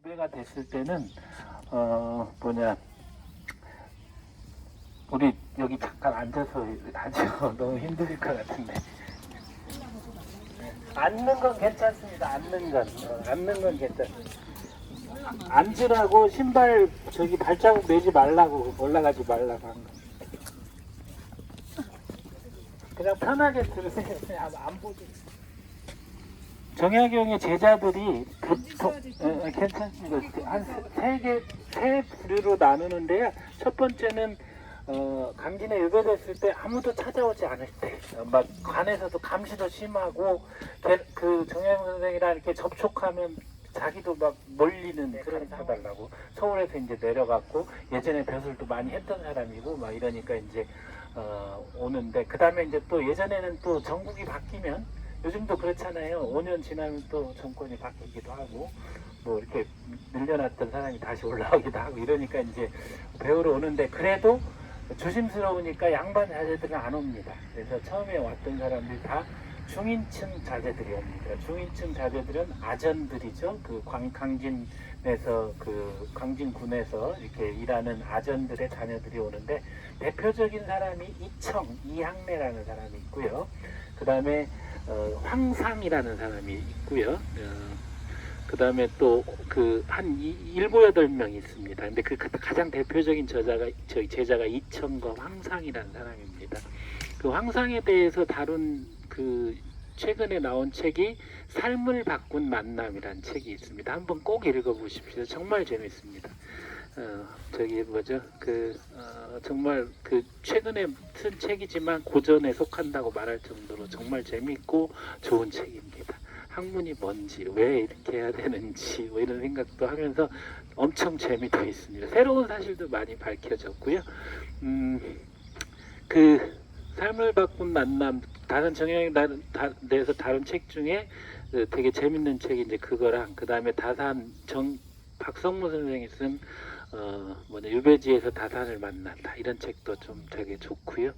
유배가 됐을 때는 뭐냐, 우리 여기 잠깐 앉아서 하죠. 너무 힘들 것 같은데. 앉는 건 괜찮습니다. 앉는 건 괜찮습니다. 앉으라고 신발 저기 발자국 내지 말라고, 올라가지 말라고 한 거. 그냥 편하게 들으세요. 그냥 안 보지. 정약용의 제자들이 보통 괜찮습니다. 한 세 부류로 나누는데요. 첫 번째는 강진에 유배됐을 때 아무도 찾아오지 않을 때, 막 관에서도 감시도 심하고 그 정약용 선생이랑 이렇게 접촉하면 자기도 막 몰리는 그런 사달라고 서울에서 이제 내려갔고 예전에 벼슬도 많이 했던 사람이고 막 이러니까 이제 오는데, 그 다음에 이제 또 예전에는 또 정국이 바뀌면, 요즘도 그렇잖아요. 5년 지나면 또 정권이 바뀌기도 하고 뭐 이렇게 밀려났던 사람이 다시 올라오기도 하고 이러니까 이제 배우러 오는데, 그래도 조심스러우니까 양반 자제들은 안 옵니다. 그래서 처음에 왔던 사람들이 다 중인층 자제들이 옵니다. 중인층 자제들은 아전들이죠. 그 강진에서, 그 강진군에서 이렇게 일하는 아전들의 자녀들이 오는데, 대표적인 사람이 이항래라는 사람이 있고요. 그 다음에 황상이라는 사람이 있고요. 그 다음에 또 그 한 7, 8명 있습니다. 근데 그 가장 대표적인 제자가 이청거 황상이라는 사람입니다. 그 황상에 대해서 다룬 그 최근에 나온 책이 삶을 바꾼 만남이라는 책이 있습니다. 한번 꼭 읽어보십시오. 정말 재밌습니다. 저기 뭐죠? 정말 그 최근에 쓴 책이지만 고전에 속한다고 말할 정도로 정말 재밌고 좋은 책입니다. 학문이 뭔지, 왜 이렇게 해야 되는지 뭐 이런 생각도 하면서 엄청 재미도 있습니다. 새로운 사실도 많이 밝혀졌고요. 그 삶을 바꾼 만남, 다른 정형에 대해서 다룬 책 중에 되게 재밌는 책이 이제 그거랑, 그 다음에 다산 박성무 선생이 쓴 유배지에서 다산을 만난다, 이런 책도 좀 되게 좋고요.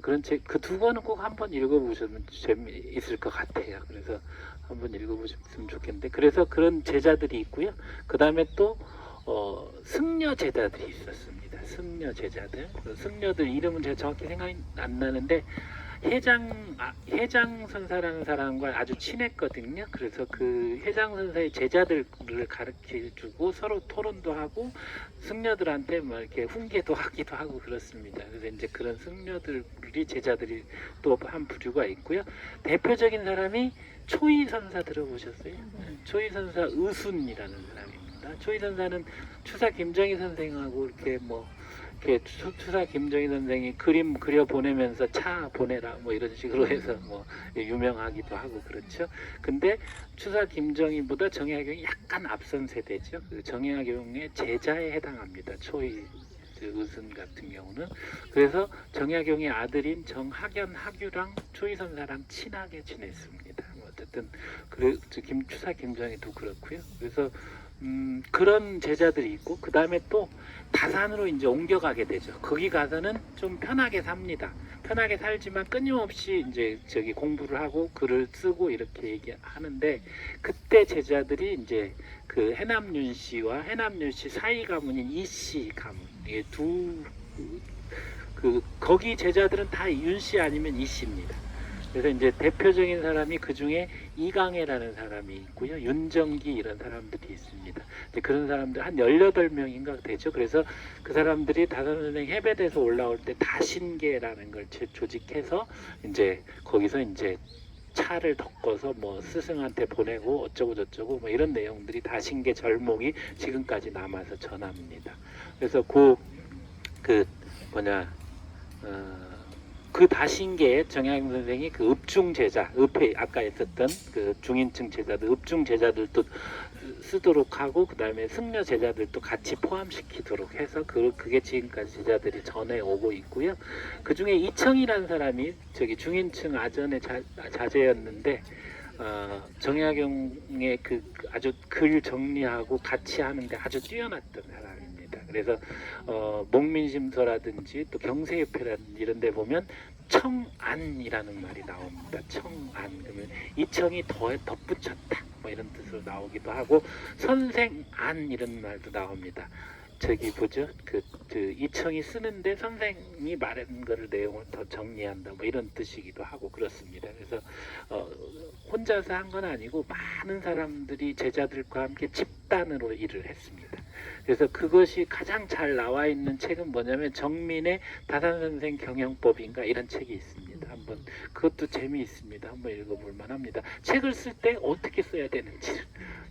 그런 책, 그 두 권은 꼭 한번 읽어보시면 재미있을 것 같아요. 그래서 한번 읽어보셨으면 좋겠는데, 그래서 그런 제자들이 있고요. 그 다음에 또 승려 제자들이 있었습니다. 승려 제자들, 승려들 이름은 제가 정확히 생각이 안 나는데, 해장 선사라는 사람과 아주 친했거든요. 그래서 그 해장 선사의 제자들을 가르쳐주고 서로 토론도 하고 승려들한테 막 이렇게 훈계도 하기도 하고 그렇습니다. 그래서 이제 그런 승려들이 제자들이 또 한 부류가 있고요. 대표적인 사람이 초이 선사 들어보셨어요? 초이 선사 의순이라는 사람입니다. 초이 선사는 추사 김정희 선생하고 이렇게 추사 김정희 선생이 그림 그려 보내면서 차 보내라 뭐 이런 식으로 해서 뭐 유명하기도 하고 그렇죠. 근데 추사 김정희보다 정약용이 약간 앞선 세대죠. 그 정약용의 제자에 해당합니다. 초이 의순 같은 경우는. 그래서 정약용의 아들인 정학연 학유랑 초이 선사랑 친하게 지냈습니다. 어쨌든 추사 김정희도 그렇고요. 그래서 그런 제자들이 있고, 그 다음에 또 다산으로 이제 옮겨가게 되죠. 거기 가서는 좀 편하게 삽니다. 편하게 살지만 끊임없이 이제 저기 공부를 하고 글을 쓰고 이렇게 얘기하는데, 그때 제자들이 이제 그 해남윤 씨와 해남윤 씨 사이 가문인 이씨 가문, 이게 거기 제자들은 다 윤 씨 아니면 이씨입니다. 그래서 이제 대표적인 사람이 그 중에 이강해라는 사람이 있고요. 윤정기 이런 사람들이 있습니다. 이제 그런 사람들 한 18명인가 되죠. 그래서 그 사람들이 다산선생 해배돼서 올라올 때 다신계라는 걸 조직해서 이제 거기서 이제 차를 덮어서 뭐 스승한테 보내고 어쩌고 저쩌고 뭐 이런 내용들이 다신계 절목이 지금까지 남아서 전합니다. 그래서 그 다신계의 정약용 선생이 그 읍중 제자, 아까 했었던 그 중인층 제자들, 읍중 제자들도 쓰도록 하고, 그 다음에 승려 제자들도 같이 포함시키도록 해서 그게 지금까지 제자들이 전해 오고 있고요. 그 중에 이청이라는 사람이 저기 중인층 아전의 자제였는데, 정약용의 그 아주 글 정리하고 같이 하는데 아주 뛰어났던 사람입니다. 그래서 목민심서라든지 또 경세협회라든지 이런 데 보면 청안이라는 말이 나옵니다. 청안, 그러면 이청이 덧붙였다, 뭐 이런 뜻으로 나오기도 하고 선생안 이런 말도 나옵니다. 저기 뭐죠? 그 이청이 쓰는데 선생이 말한 거를 내용을 더 정리한다 뭐 이런 뜻이기도 하고 그렇습니다. 그래서 혼자서 한 건 아니고 많은 사람들이 제자들과 함께 집단으로 일을 했습니다. 그래서 그것이 가장 잘 나와 있는 책은 뭐냐면 정민의 다산선생 경영법인가 이런 책이 있습니다. 한번 그것도 재미있습니다. 한번 읽어볼 만합니다. 책을 쓸 때 어떻게 써야 되는지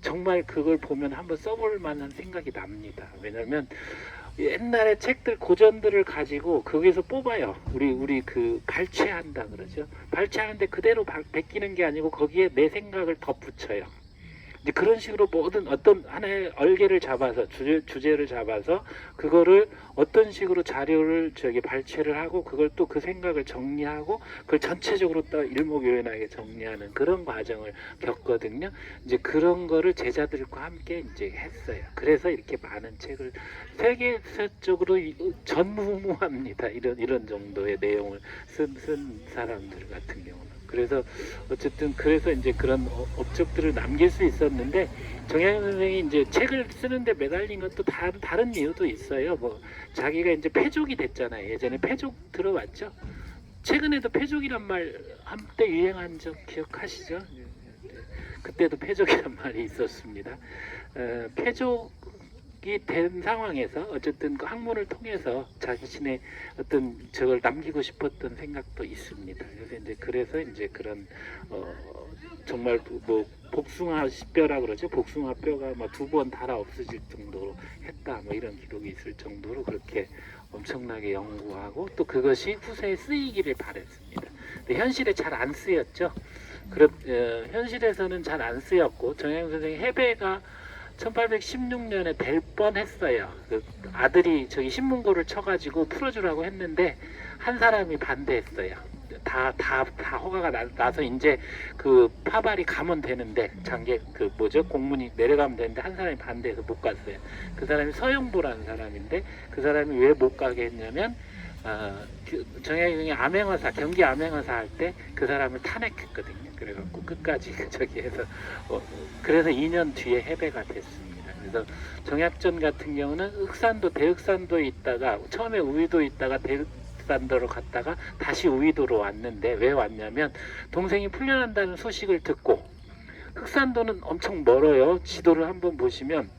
정말 그걸 보면 한번 써볼 만한 생각이 납니다. 왜냐하면 옛날에 책들 고전들을 가지고 거기서 뽑아요. 우리 그 발췌한다 그러죠. 발췌하는데 그대로 베끼는 게 아니고 거기에 내 생각을 덧붙여요. 이제 그런 식으로 모든 어떤 하나의 얼개를 잡아서 주제를 잡아서 그거를 어떤 식으로 자료를 발췌를 하고 그걸 또 그 생각을 정리하고 그걸 전체적으로 또 일목요연하게 정리하는 그런 과정을 겪거든요. 이제 그런 거를 제자들과 함께 이제 했어요. 그래서 이렇게 많은 책을 세계적으로 전무후무합니다. 이런 정도의 내용을 쓴 사람들 같은 경우는. 그래서 어쨌든 그래서 이제 그런 업적들을 남길 수 있었는데 정약용 선생이 이제 책을 쓰는데 매달린 것도 다른 이유도 있어요. 뭐 자기가 이제 패족이 됐잖아요. 예전에 패족 들어봤죠? 최근에도 패족이란 말 한때 유행한 적 기억하시죠? 그때도 패족이란 말이 있었습니다. 패족이 된 상황에서 어쨌든 그 학문을 통해서 자신의 어떤 저걸 남기고 싶었던 생각도 있습니다. 그래서 이제 그런 정말 뭐 복숭아 뼈라 그러죠. 복숭아 뼈가 막 2번 달아 없어질 정도로 했다. 뭐 이런 기록이 있을 정도로 그렇게 엄청나게 연구하고 또 그것이 후세에 쓰이기를 바랬습니다. 근데 현실에 잘 안 쓰였죠. 현실에서는 잘 안 쓰였고 정약용 선생의 해배가 1816년에 될 뻔했어요. 그 아들이 저기 신문고를 쳐가지고 풀어주라고 했는데 한 사람이 반대했어요. 다 허가가 나서 이제 그 파발이 가면 되는데 장계 그 뭐죠 공문이 내려가면 되는데 한 사람이 반대해서 못 갔어요. 그 사람이 서영보라는 사람인데 그 사람이 왜 못 가게 했냐면 정약용이 암행어사 경기 암행어사 할 때 그 사람을 탄핵했거든요. 그래갖고 끝까지 저기 해서 그래서 2년 뒤에 해배가 됐습니다. 그래서 정약전 같은 경우는 흑산도 대흑산도에 있다가 처음에 우의도에 있다가 대흑산도로 갔다가 다시 우의도로 왔는데 왜 왔냐면 동생이 풀려난다는 소식을 듣고 흑산도는 엄청 멀어요. 지도를 한번 보시면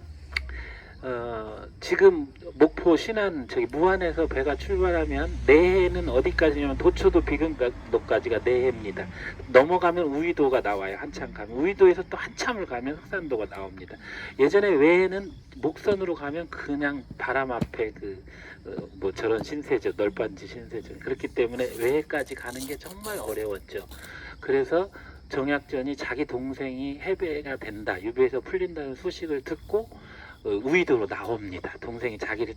지금 목포 신안 저기 무안에서 배가 출발하면 내해는 어디까지냐면 도초도 비근도까지가 내해입니다. 넘어가면 우의도가 나와요. 한참 가면 우의도에서 또 한참을 가면 흑산도가 나옵니다. 예전에 외에는 목선으로 가면 그냥 바람 앞에 뭐 저런 신세죠. 널빤지 신세죠. 그렇기 때문에 외해까지 가는 게 정말 어려웠죠. 그래서 정약전이 자기 동생이 해배가 된다, 유배에서 풀린다는 소식을 듣고 우의도로 나옵니다. 동생이 자기를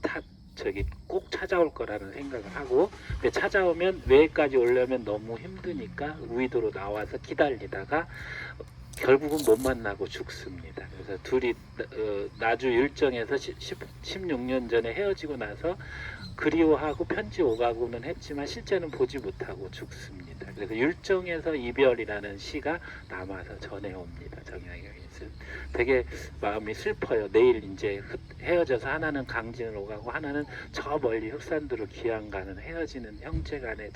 꼭 찾아올 거라는 생각을 하고 찾아오면 외까지 오려면 너무 힘드니까 우의도로 나와서 기다리다가 결국은 못 만나고 죽습니다. 그래서 둘이 나주 율정에서 16년 전에 헤어지고 나서 그리워하고 편지 오가고는 했지만 실제는 보지 못하고 죽습니다. 그래서 율정에서 이별이라는 시가 남아서 전해옵니다. 정약용이 되게 마음이 슬퍼요. 내일 이제 헤어져서 하나는 강진으로 가고 하나는 저 멀리 흑산도로 귀양 가는 헤어지는 형제 간의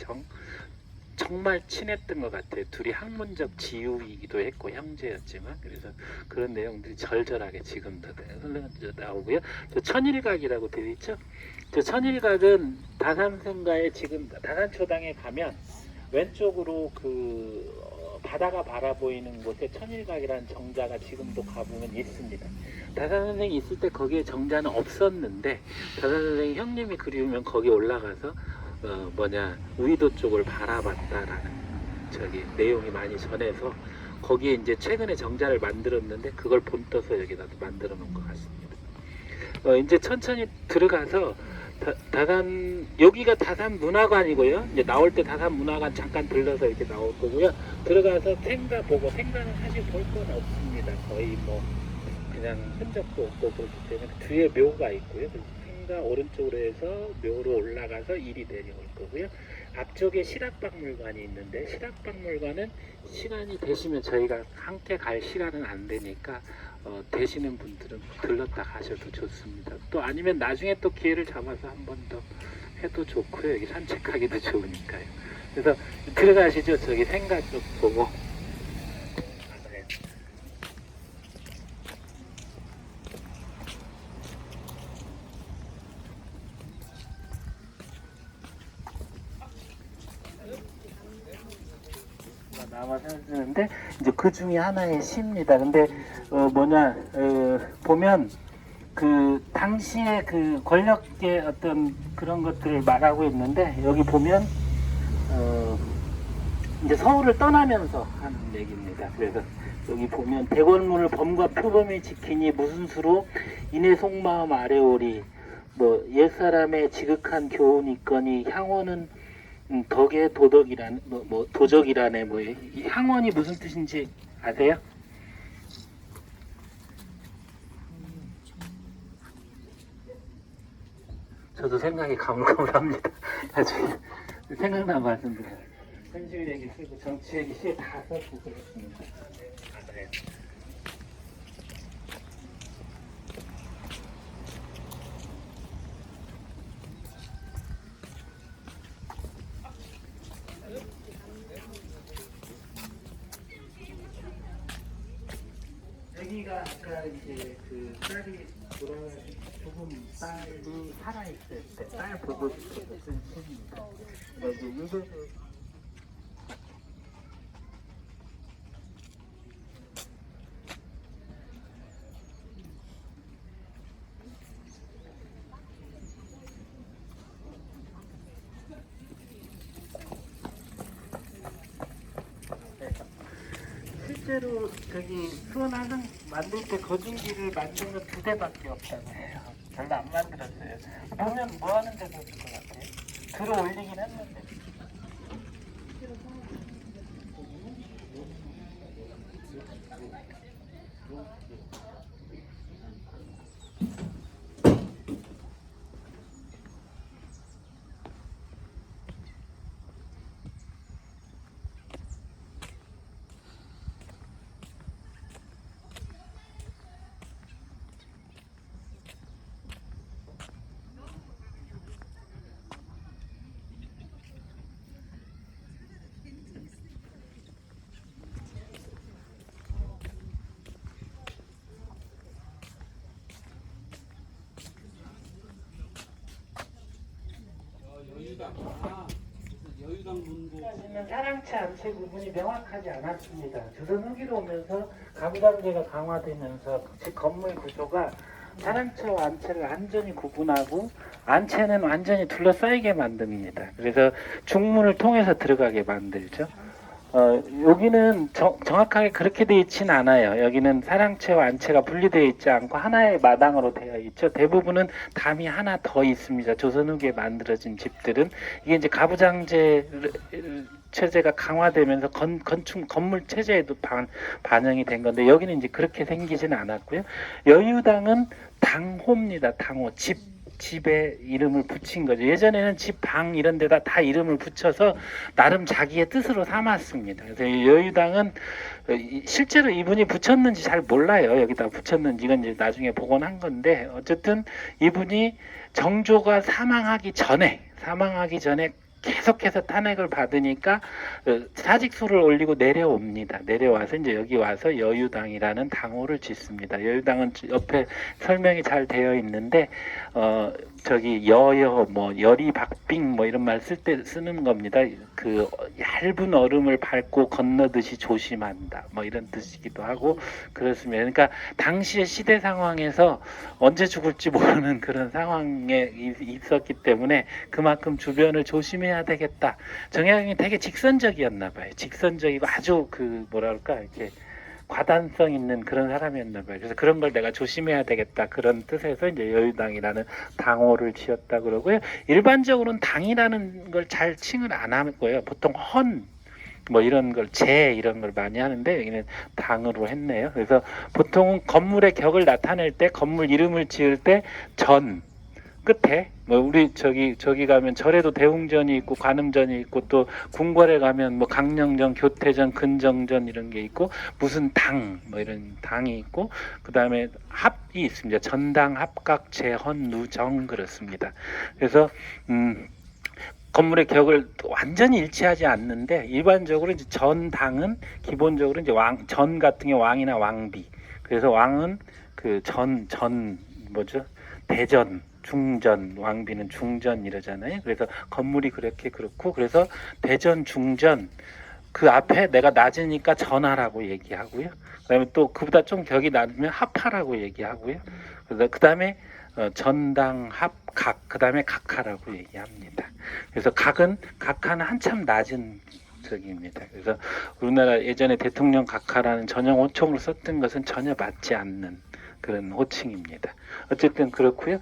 정말 친했던 것 같아요. 둘이 학문적 지우이기도 했고 형제였지만 그래서 그런 내용들이 절절하게 지금도 나오고요. 저 천일각이라고 되어 있죠. 저 천일각은 다산성가에 지금 다산초당에 가면 왼쪽으로 바다가 바라보이는 곳에 천일각이라는 정자가 지금도 가보면 있습니다. 다산 선생이 있을 때 거기에 정자는 없었는데 다산 선생이 형님이 그리우면 거기 올라가서 우의도 쪽을 바라봤다라는 내용이 많이 전해서 거기에 이제 최근에 정자를 만들었는데 그걸 본떠서 여기다도 만들어 놓은 것 같습니다. 이제 천천히 들어가서 다산 여기가 다산 문화관이고요. 이제 나올 때 다산 문화관 잠깐 들러서 이렇게 나올 거고요. 들어가서 생가 보고 생가는 사실 볼 건 없습니다. 거의 뭐 그냥 흔적도 없고 그렇기 때문에 뒤에 묘가 있고요. 상가 오른쪽으로 해서 묘로 올라가서 일이 내려올 거고요. 앞쪽에 실학박물관이 있는데 실학박물관은 시간이 되시면 저희가 함께 갈 시간은 안 되니까 되시는 분들은 들렀다 가셔도 좋습니다. 또 아니면 나중에 또 기회를 잡아서 한 번 더 해도 좋고요. 여기 산책하기도 좋으니까요. 그래서 들어가시죠. 저기 생가 쪽 보고. 남아서 쓰는데 이제 그 중에 하나의 시입니다. 근데 보면 그 당시에 그 권력의 어떤 그런 것들을 말하고 있는데 여기 보면 이제 서울을 떠나면서 하는 얘기입니다. 그래서 여기 보면 대궐문을 범과 표범이 지키니 무슨 수로 인의 속마음 아래오리 뭐 옛사람의 지극한 교훈 있거니 향원은 덕의 도덕이라는 뭐 도적이라네 뭐 이 향원이 무슨 뜻인지 아세요? 저도 생각이 가물가물합니다. 나중에 생각나면 말씀드려요. 현실 얘기 쓰고 정치 얘기 시에 다 써주고 그렇습니다. 맞아요. 여기가 아까 이제 그 딸이 돌아가신 조금 딸이 살아있을 때 딸 보고 쓴 시입니다. 그래서 이거 실제로 저기 수원하는 만들 때 거중기를 만든 건 2대밖에 없다고 해요. 별로 안 만들었어요. 보면 뭐 하는 데도 있을 것 같아요. 들어 올리긴 했는데. 여유당 문고 까지는 사랑채 안채 구분이 명확하지 않았습니다. 조선 후기로 오면서 가부장제가 강화되면서 즉 건물 구조가 사랑채와 안채를 완전히 구분하고 안채는 완전히 둘러싸이게 만듭니다. 그래서 중문을 통해서 들어가게 만들죠. 여기는 정확하게 그렇게 되어 있진 않아요. 여기는 사랑채와 안채가 분리되어 있지 않고 하나의 마당으로 되어 있죠. 대부분은 담이 하나 더 있습니다. 조선 후기에 만들어진 집들은 이게 이제 가부장제 체제가 강화되면서 건물 체제에도 반영이 된 건데 여기는 이제 그렇게 생기지는 않았고요. 여유당은 당호입니다. 당호 집에 이름을 붙인 거죠. 예전에는 집, 방 이런 데다 다 이름을 붙여서 나름 자기의 뜻으로 삼았습니다. 그래서 여유당은 실제로 이분이 붙였는지 잘 몰라요. 여기다 붙였는지 이건 이제 나중에 복원한 건데 어쨌든 이분이 정조가 사망하기 전에 계속해서 탄핵을 받으니까 사직수를 올리고 내려옵니다. 내려와서 이제 여기 와서 여유당이라는 당호를 짓습니다. 여유당은 옆에 설명이 잘 되어 있는데 저기 여여 뭐 열이 박빙 뭐 이런 말 쓸 때 쓰는 겁니다. 그 얇은 얼음을 밟고 건너듯이 조심한다 뭐 이런 뜻이기도 하고 그렇습니다. 그러니까 당시의 시대 상황에서 언제 죽을지 모르는 그런 상황에 있었기 때문에 그만큼 주변을 조심해야 되겠다. 정약용이 되게 직선적이었나 봐요. 직선적이고 아주 그 뭐랄까 이렇게 과단성 있는 그런 사람이었나 봐요. 그래서 그런 걸 내가 조심해야 되겠다. 그런 뜻에서 이제 여유당이라는 당호를 지었다 그러고요. 일반적으로는 당이라는 걸 잘 칭을 안 하고요. 보통 헌 뭐 이런 걸 이런 걸 많이 하는데 여기는 당으로 했네요. 그래서 보통은 건물의 격을 나타낼 때 건물 이름을 지을 때 전 끝에 뭐 우리 저기 가면 절에도 대웅전이 있고 관음전이 있고 또 궁궐에 가면 뭐 강령전, 교태전, 근정전 이런 게 있고 무슨 당 뭐 이런 당이 있고 그 다음에 합이 있습니다. 전당, 합각, 재헌, 누정 그렇습니다. 그래서 건물의 격을 완전히 일치하지 않는데 일반적으로 이제 전당은 기본적으로 이제 전 같은 게 왕이나 왕비. 그래서 왕은 그 전 뭐죠? 대전, 중전, 왕비는 중전 이러잖아요. 그래서 건물이 그렇고 그래서 대전, 중전 그 앞에 내가 낮으니까 전하라고 얘기하고요. 그다음에 또 그보다 좀 격이 낮으면 합하라고 얘기하고요. 그 다음에 전당, 합, 각, 그 다음에 각하라고 얘기합니다. 그래서 각하는 한참 낮은 적입니다. 그래서 우리나라 예전에 대통령 각하라는 전용 호칭으로 썼던 것은 전혀 맞지 않는 그런 호칭입니다. 어쨌든 그렇고요.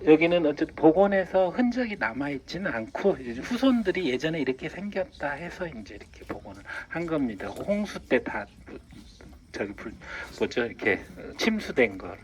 여기는 어쨌든 복원해서 흔적이 남아 있지는 않고 이제 후손들이 예전에 이렇게 생겼다 해서 이제 이렇게 복원을 한 겁니다. 홍수 때 다 저기 뭐죠 이렇게 침수된 거.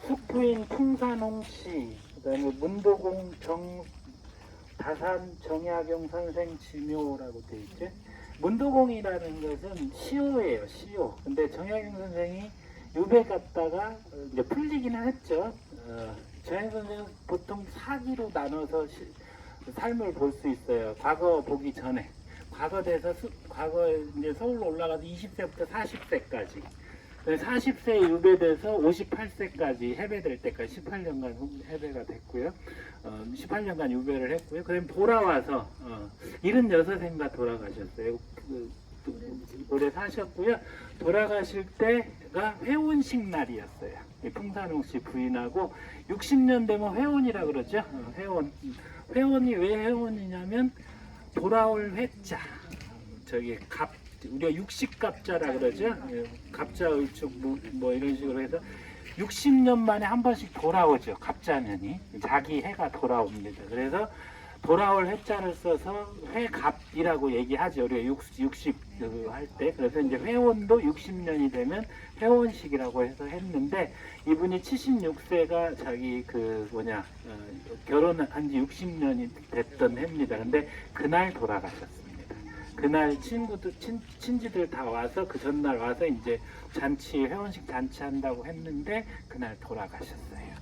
숙부인 풍산홍씨, 그다음에 문도공 다산 정약용 선생 지묘라고 돼 있죠. 문도공이라는 것은 시호예요, 시호. 근데 정약용 선생이 유배 갔다가 이제 풀리기는 했죠. 정약용 선생은 보통 사기로 나눠서 삶을 볼 수 있어요. 과거 보기 전에. 과거 이제 서울로 올라가서 20세부터 40세까지. 40세에 유배돼서 58세까지 해배될 때까지 18년간 해배가 됐고요. 18년간 유배를 했고요. 그다음에 돌아와서 76세인가 돌아가셨어요. 오래 사셨고요. 돌아가실 때가 회원식 날이었어요. 풍산홍 씨 부인하고 60년 되면 회원이라 그러죠. 회원이 왜 회원이냐면 돌아올 회자. 저기 우리가 육식갑자라 그러죠. 갑자을축 뭐 이런 식으로 해서 60년 만에 한 번씩 돌아오죠. 갑자년이 자기 해가 돌아옵니다. 그래서 돌아올 회자를 써서 회갑이라고 얘기하죠. 우리가 60 할 때. 그래서 이제 회원도 60년이 되면 회원식이라고 해서 했는데 이분이 76세가 자기 결혼한 지 60년이 됐던 해입니다. 근데 그날 돌아가셨습니다. 그날 친지들 다 와서 그 전날 와서 이제 회원식 잔치 한다고 했는데 그날 돌아가셨어요.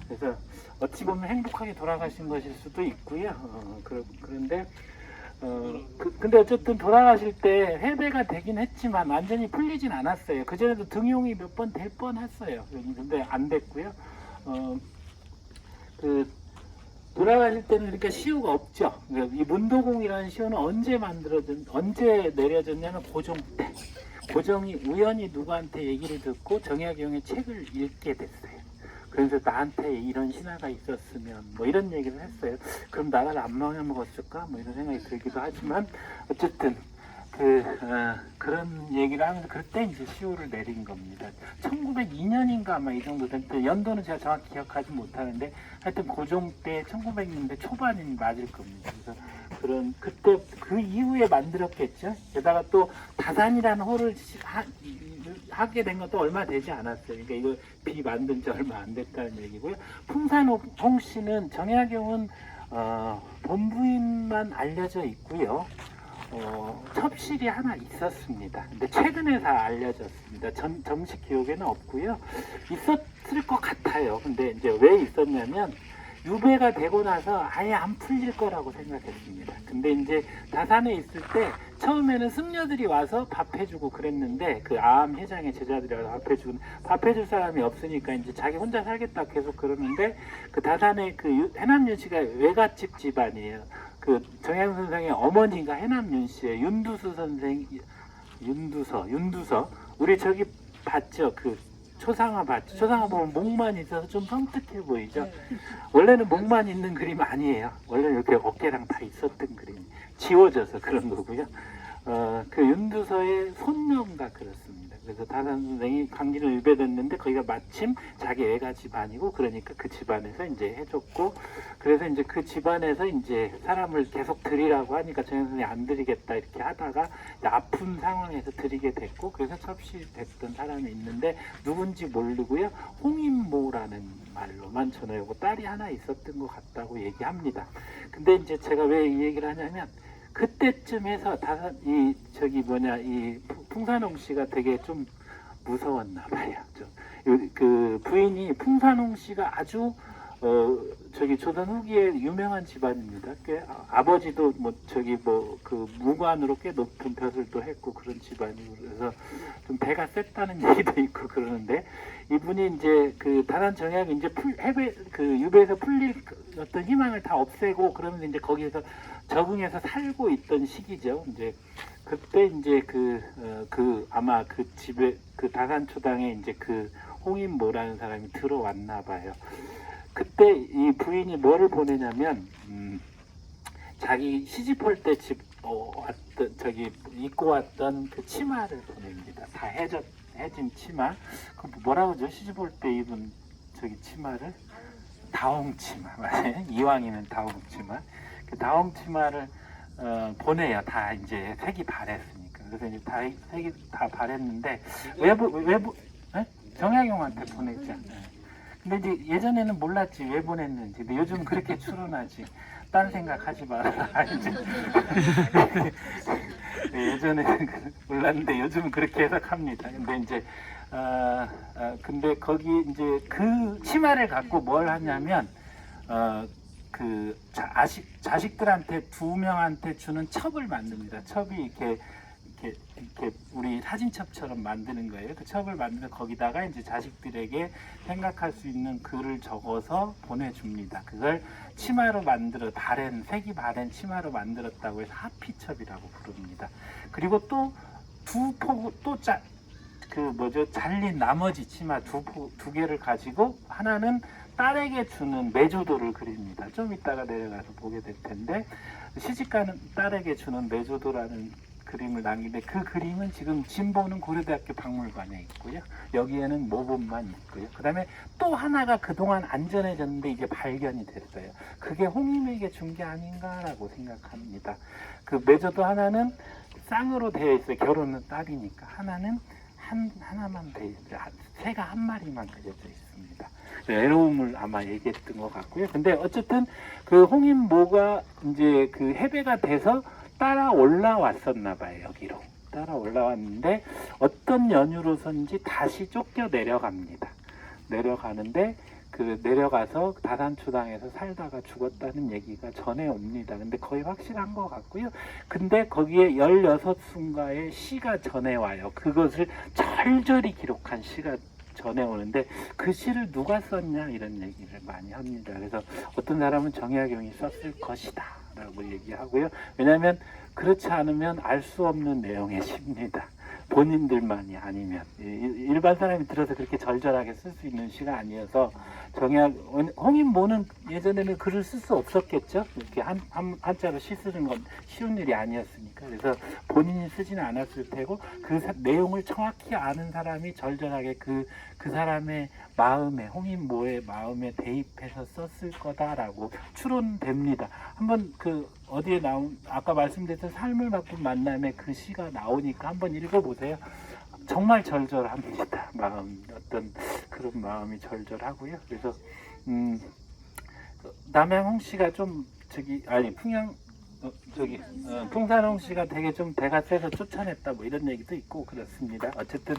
그래서 어찌 보면 행복하게 돌아가신 것일 수도 있고요. 그런데 근데 어쨌든 돌아가실 때 해배가 되긴 했지만 완전히 풀리진 않았어요. 그전에도 등용이 몇 번 될 뻔했어요. 근데 안 됐고요. 돌아가실 때는 그러니까 시호가 없죠. 이 문도공이라는 시호는 언제 내려졌냐면 고종 때. 고종이 우연히 누구한테 얘기를 듣고 정약용의 책을 읽게 됐어요. 그래서 나한테 이런 신화가 있었으면 뭐 이런 얘기를 했어요. 그럼 나라를 안 망해먹었을까? 뭐 이런 생각이 들기도 하지만 어쨌든 그런 얘기를 하면서 그때 이제 시호를 내린 겁니다. 1902년인가 아마 이 정도 될 때, 연도는 제가 정확히 기억하지 못하는데 하여튼 고종 때 1900년대 초반이 맞을 겁니다. 그래서 그때 그 이후에 만들었겠죠. 게다가 또 다산이라는 호를 하게 된 것도 얼마 되지 않았어요. 그러니까 이거 만든 지 얼마 안 됐다는 얘기고요. 풍산홍 씨는 정약용은 본부인만 알려져 있고요. 첩실이 하나 있었습니다. 근데 최근에 다 알려졌습니다. 정식 기록에는 없고요. 있었을 것 같아요. 근데 이제 왜 있었냐면 유배가 되고 나서 아예 안 풀릴 거라고 생각했습니다. 근데 이제 다산에 있을 때 처음에는 승려들이 와서 밥해주고 그랬는데 그 아암 회장의 제자들이 와서 밥해줄 사람이 없으니까 이제 자기 혼자 살겠다 계속 그러는데 그 다산의 그 해남윤 씨가 외갓집 집안이에요. 그 정약용 선생의 어머니가 해남윤 씨예요. 윤두서 우리 저기 봤죠? 그 초상화 봤죠? 초상화 보면 목만 있어서 좀 섬뜩해 보이죠? 원래는 목만 있는 그림 아니에요. 원래는 이렇게 어깨랑 다 있었던 그림. 지워져서 그런 거고요. 그 윤두서의 손녀인가 그렇습니다. 그래서 다산 선생이 강진을 유배됐는데 거기가 마침 자기 애가 집안이고 그러니까 그 집안에서 이제 해줬고 그래서 이제 그 집안에서 이제 사람을 계속 드리라고 하니까 정현 선생이 안 드리겠다 이렇게 하다가 아픈 상황에서 드리게 됐고 그래서 첩시됐던 사람이 있는데 누군지 모르고요. 홍인모라는 말로만 전해오고 딸이 하나 있었던 것 같다고 얘기합니다. 근데 이제 제가 왜 이 얘기를 하냐면 그때쯤 해서 이 풍산홍 씨가 되게 좀 무서웠나 봐요. 그 부인이 풍산홍 씨가 아주 조선 후기에 유명한 집안입니다. 꽤 아버지도 그 무관으로 꽤 높은 벼슬도 했고 그런 집안이고 그래서 좀 배가 셌다는 얘기도 있고 그러는데 이분이 이제 그 다산 정약이 이제 유배에서 풀릴 어떤 희망을 다 없애고 그러면서 이제 거기에서 적응해서 살고 있던 시기죠. 이제 그때 이제 아마 그 집에 그 다산초당에 이제 그 홍인모라는 사람이 들어왔나 봐요. 그때 이 부인이 뭐를 보내냐면 자기 시집올 때 입고 왔던 그 치마를 보냅니다. 다 해진 치마. 그 뭐라고 그러죠? 시집올 때 입은 치마를 다홍치마 맞아요. 이왕이면 다홍치마. 그 다홍치마를 보내요. 다 이제 색이 바랬으니까. 그래서 이제 색이 다 바랬는데 외부 정약용한테 보냈죠. 근데 이제 예전에는 몰랐지 왜 보냈는지. 근데 요즘 그렇게 추론하지. 딴 생각하지 마라. 이제 예전에는 몰랐는데 요즘은 그렇게 해석합니다. 근데 이제 근데 거기 이제 그 치마를 갖고 뭘 하냐면 그 자식들한테 2명한테 주는 첩을 만듭니다. 첩이 이렇게 우리 사진첩처럼 만드는 거예요. 그 첩을 만들어 거기다가 이제 자식들에게 생각할 수 있는 글을 적어서 보내줍니다. 그걸 치마로 색이 바랜 치마로 만들었다고 해서 하피첩이라고 부릅니다. 그리고 또 잘린 나머지 치마 두 개를 가지고 하나는 딸에게 주는 메조도를 그립니다. 좀 이따가 내려가서 보게 될 텐데 시집가는 딸에게 주는 메조도라는 그림을 남기는데 그 그림은 지금 진보는 고려대학교 박물관에 있고요. 여기에는 모본만 있고요. 그 다음에 또 하나가 그동안 안전해졌는데 이제 발견이 됐어요. 그게 홍임에게 준 게 아닌가라고 생각합니다. 그 메조도 하나는 쌍으로 되어 있어요. 결혼은 딸이니까. 하나는 하나만 되어 있어요. 새가 한 마리만 그려져 있습니다. 외로움을 아마 얘기했던 것 같고요. 근데 어쨌든 그 홍인모가 이제 그 해배가 돼서 따라 올라왔었나 봐요. 여기로 따라 올라왔는데 어떤 연유로선지 다시 쫓겨 내려갑니다. 내려가는데 그 내려가서 다산초당에서 살다가 죽었다는 얘기가 전해옵니다. 근데 거의 확실한 것 같고요. 근데 거기에 16순가의 시가 전해와요. 그것을 절절히 기록한 시가 전해오는데 그 시를 누가 썼냐 이런 얘기를 많이 합니다. 그래서 어떤 사람은 정약용이 썼을 것이다 라고 얘기하고요. 왜냐하면 그렇지 않으면 알 수 없는 내용의 시입니다. 본인들만이 아니면 일반 사람이 들어서 그렇게 절절하게 쓸 수 있는 시가 아니어서 홍인모는 예전에는 글을 쓸 수 없었겠죠. 이렇게 한자로 시 쓰는 건 쉬운 일이 아니었으니까. 그래서 본인이 쓰지는 않았을 테고 그 내용을 정확히 아는 사람이 절절하게 그 사람의 마음에 홍인모의 마음에 대입해서 썼을 거다라고 추론됩니다. 한번 어디에 나온 아까 말씀드렸던 삶을 바꾼 만남에 그 시가 나오니까 한번 읽어보세요. 정말 절절합니다. 어떤 그런 마음이 절절하고요. 그래서 남양홍 씨가 좀 풍산홍 씨가 되게 좀 대가 세서 쫓아냈다 뭐 이런 얘기도 있고 그렇습니다. 어쨌든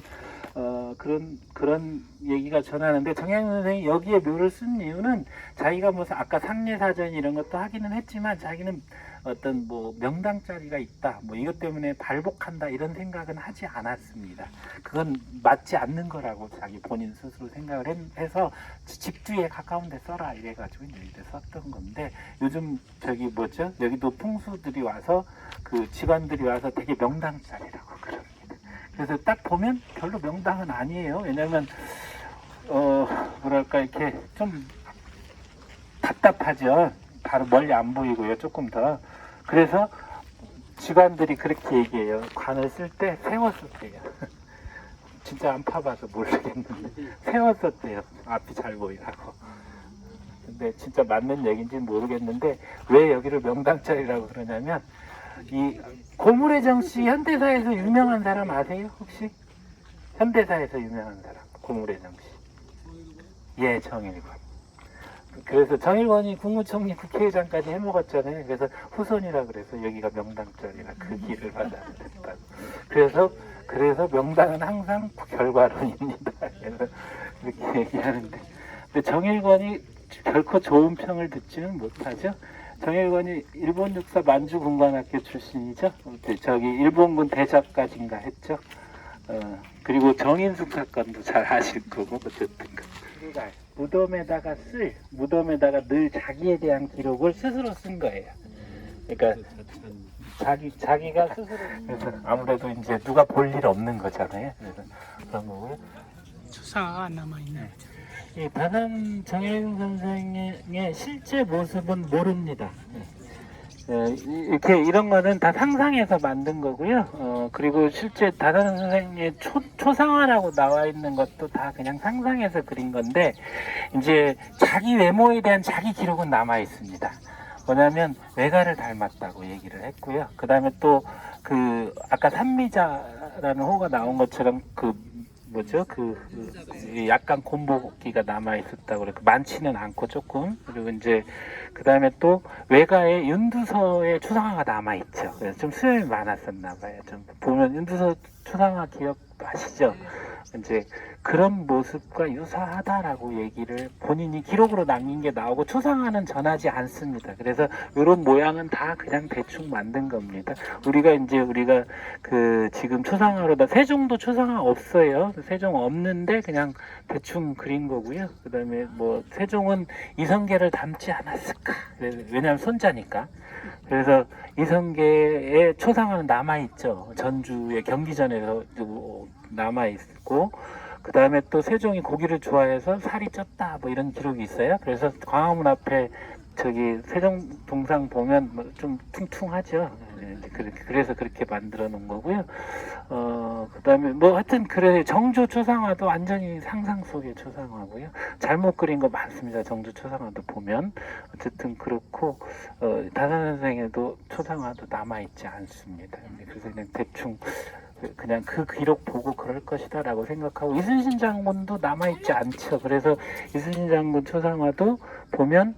그런 얘기가 전하는데 정약용 선생이 여기에 묘를 쓴 이유는 자기가 아까 상례사전 이런 것도 하기는 했지만 자기는 어떤 명당짜리가 있다 이것 때문에 발복한다 이런 생각은 하지 않았습니다. 그건 맞지 않는 거라고 자기 본인 스스로 생각을 해서 집주에 가까운 데 써라 이래가지고 여기다 썼던 건데 요즘 여기도 풍수들이 와서 그 집안들이 와서 되게 명당짜리라고 그럽니다. 그래서 딱 보면 별로 명당은 아니에요. 왜냐면 뭐랄까 이렇게 좀 답답하죠. 바로 멀리 안 보이고요. 조금 더. 그래서 직관들이 그렇게 얘기해요. 관을 쓸 때 세웠었대요. 진짜 안 파봐서 모르겠는데 세웠었대요. 앞이 잘 보이라고. 근데 진짜 맞는 얘기인지는 모르겠는데 왜 여기를 명당자리라고 그러냐면 이 고무래정 씨 현대사에서 유명한 사람 아세요? 혹시? 현대사에서 유명한 사람 고무래정 씨. 예, 정일권. 그래서 정일권이 국무총리 국회의장까지 해먹었잖아요. 그래서 후손이라 그래서 여기가 명당자리라 그 길을 받아야 됐다고. 그래서 명당은 항상 결과론입니다. 그래서 이렇게 얘기하는데, 근데 정일권이 결코 좋은 평을 듣지는 못하죠. 정일권이 일본 육사 만주군관학교 출신이죠. 저기 일본군 대작까지인가 했죠. 그리고 정인숙 사건도 잘 아실 거고 어쨌든 무덤에다가 늘 자기에 대한 기록을 스스로 쓴 거예요. 그러니까 자기가 스스로. 그래서 아무래도 이제 누가 볼 일 없는 거잖아요. 그래서 그런 거고요. 추사가 남아 있는. 이 다산 정일근 선생의 실제 모습은 모릅니다. 이렇게 이런 거는 다 상상해서 만든 거고요. 그리고 실제 다산 선생의 초상화라고 나와 있는 것도 다 그냥 상상해서 그린 건데, 이제 자기 외모에 대한 자기 기록은 남아 있습니다. 뭐냐면 외가를 닮았다고 얘기를 했고요. 그 다음에 또 그 아까 산미자라는 호가 나온 것처럼 약간 곰보기가 남아 있었다고 그래. 많지는 않고 조금. 그리고 이제 그 다음에 또 외가에 윤두서의 초상화가 남아 있죠. 그래서 좀 수염이 많았었나 봐요. 좀 보면 윤두서 초상화 기억하시죠? 이제 그런 모습과 유사하다라고 얘기를 본인이 기록으로 남긴 게 나오고 초상화는 전하지 않습니다. 그래서 이런 모양은 다 그냥 대충 만든 겁니다. 우리가 그 지금 초상화로다 세종도 초상화 없어요. 세종 없는데 그냥 대충 그린 거고요. 그 다음에 뭐 세종은 이성계를 닮지 않았을까? 왜냐하면 손자니까. 그래서 이성계의 초상화는 남아있죠. 전주의 경기전에서 남아있고, 그 다음에 또 세종이 고기를 좋아해서 살이 쪘다 뭐 이런 기록이 있어요. 그래서 광화문 앞에 저기 세종 동상 보면 좀 퉁퉁하죠. 그래서 그렇게 만들어 놓은 거고요. 그 다음에 뭐 하여튼 그래, 정조 초상화도 완전히 상상 속의 초상화고요. 잘못 그린 거 많습니다. 정조 초상화도 보면. 어쨌든 그렇고, 다산 선생에도 초상화도 남아있지 않습니다. 그래서 그냥 대충 그냥 그 기록 보고 그럴 것이다 라고 생각하고, 이순신 장군도 남아있지 않죠. 그래서 이순신 장군 초상화도 보면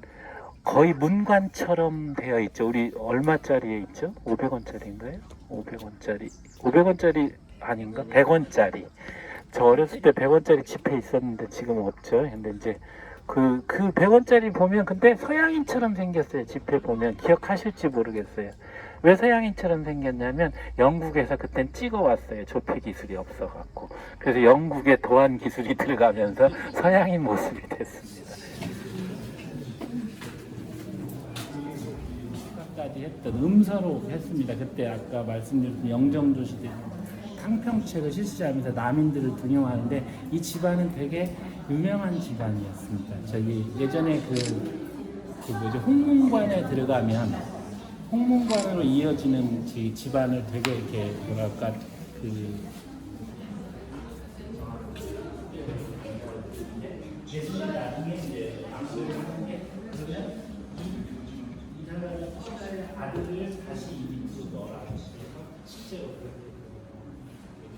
거의 문관처럼 되어 있죠. 우리 얼마짜리에 있죠? 500원짜리인가요? 500원짜리 아닌가? 100원짜리. 저 어렸을 때 100원짜리 지폐 있었는데 지금 없죠. 근데 이제 그 100원짜리 보면 근데 서양인처럼 생겼어요. 지폐 보면 기억하실지 모르겠어요. 왜 서양인처럼 생겼냐면 영국에서 그땐 찍어왔어요. 조폐 기술이 없어갖고. 그래서 영국의 도안 기술이 들어가면서 서양인 모습이 됐습니다. 까지 했던 음서로 했습니다. 그때 아까 말씀드린 영정조 시대 탕평책을 실시하면서 남인들을 등용하는데, 이 집안은 되게 유명한 집안이었습니다. 저기 예전에 홍문관에 들어가면 홍문관으로 이어지는 집안을 되게 이렇게 뭐랄까 아들을 다시 입으로 넣어라고 실제로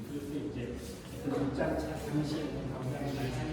그래서 이제 그 당시에 감당을 하는